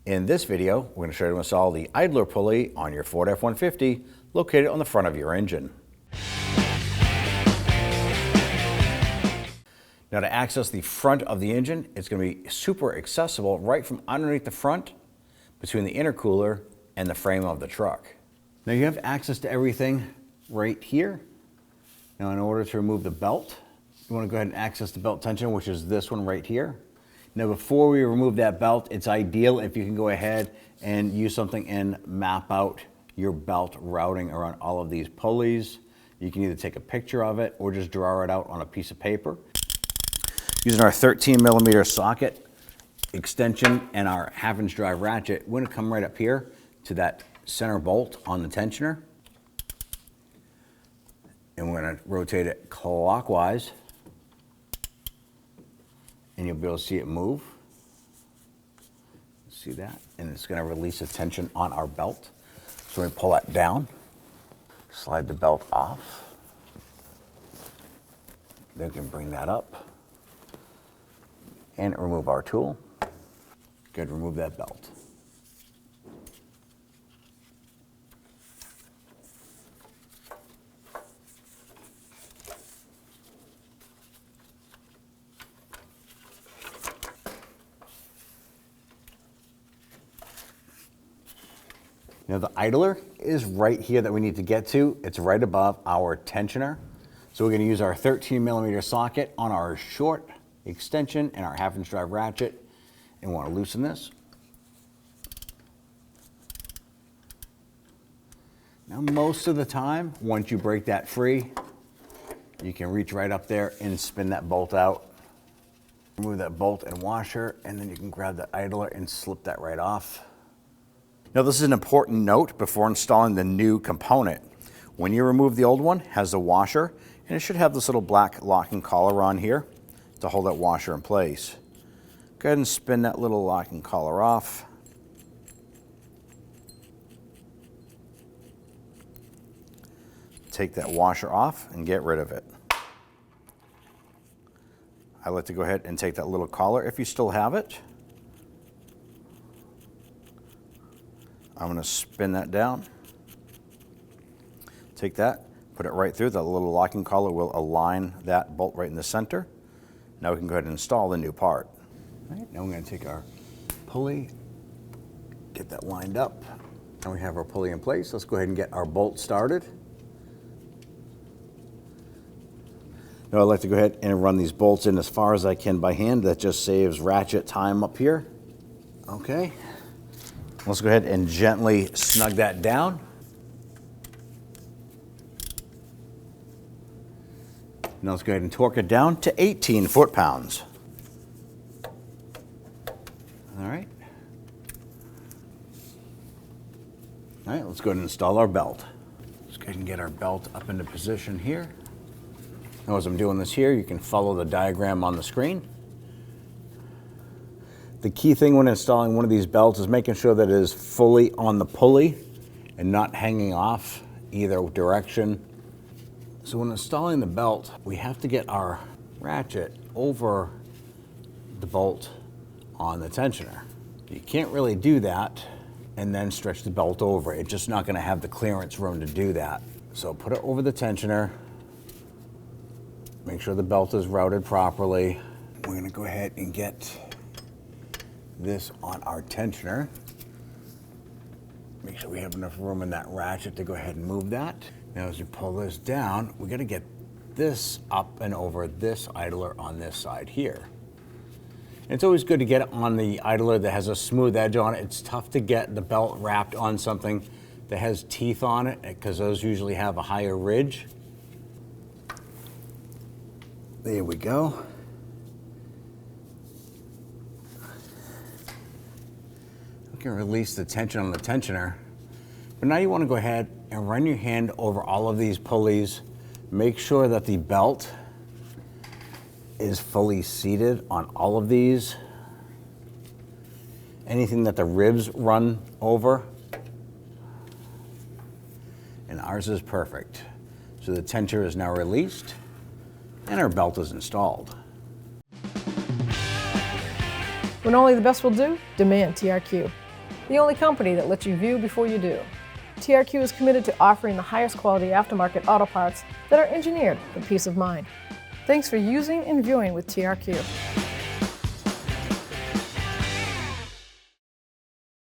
In this video, we're going to show you how to install the idler pulley on your Ford F-150 located on the front of your engine. Now to access the front of the engine, it's going to be super accessible right from underneath the front between the intercooler and the frame of the truck. Now you have access to everything right here. Now in order to remove the belt, you want to go ahead and access the belt tensioner, which is this one right here. Now before we remove that belt, it's ideal if you can go ahead and use something and map out your belt routing around all of these pulleys. You can either take a picture of it or just draw it out on a piece of paper. Using our 13mm socket extension and our 1/2" drive ratchet, we're going to come right up here to that center bolt on the tensioner. And we're going to rotate it clockwise. And you'll be able to see it move. See that? And it's going to release the tension on our belt. So we pull that down, slide the belt off. Then we can bring that up and remove our tool. Good, remove that belt. Now the idler is right here that we need to get to. It's right above our tensioner. So we're going to use our 13mm socket on our short extension and our 1/2" drive ratchet, and want to loosen this. Now most of the time, once you break that free, you can reach right up there and spin that bolt out. Remove that bolt and washer, and then you can grab the idler and slip that right off. Now this is an important note before installing the new component. When you remove the old one, it has a washer, and it should have this little black locking collar on here to hold that washer in place. Go ahead and spin that little locking collar off. Take that washer off and get rid of it. I like to go ahead and take that little collar if you still have it. I'm going to spin that down. Take that, put it right through. The little locking collar will align that bolt right in the center. Now we can go ahead and install the new part. All right, now we're going to take our pulley, get that lined up. Now we have our pulley in place. Let's go ahead and get our bolt started. Now I'd like to go ahead and run these bolts in as far as I can by hand. That just saves ratchet time up here. Okay. Let's go ahead and gently snug that down. Now let's go ahead and torque it down to 18 foot-pounds. All right. All right, let's go ahead and install our belt. Let's go ahead and get our belt up into position here. Now as I'm doing this here, you can follow the diagram on the screen. The key thing when installing one of these belts is making sure that it is fully on the pulley and not hanging off either direction. So when installing the belt, we have to get our ratchet over the bolt on the tensioner. You can't really do that and then stretch the belt over. It's just not going to have the clearance room to do that. So put it over the tensioner. Make sure the belt is routed properly. We're going to go ahead and get this on our tensioner. Make sure we have enough room in that ratchet to go ahead and move that. Now as you pull this down, we got to get this up and over this idler on this side here. And it's always good to get it on the idler that has a smooth edge on it. It's tough to get the belt wrapped on something that has teeth on it because those usually have a higher ridge. There we go. You can release the tension on the tensioner. But now you want to go ahead and run your hand over all of these pulleys. Make sure that the belt is fully seated on all of these. Anything that the ribs run over. And ours is perfect. So the tensioner is now released and our belt is installed. When only the best will do, demand TRQ. the only company that lets you view before you do. TRQ is committed to offering the highest quality aftermarket auto parts that are engineered for peace of mind. Thanks for using and viewing with TRQ.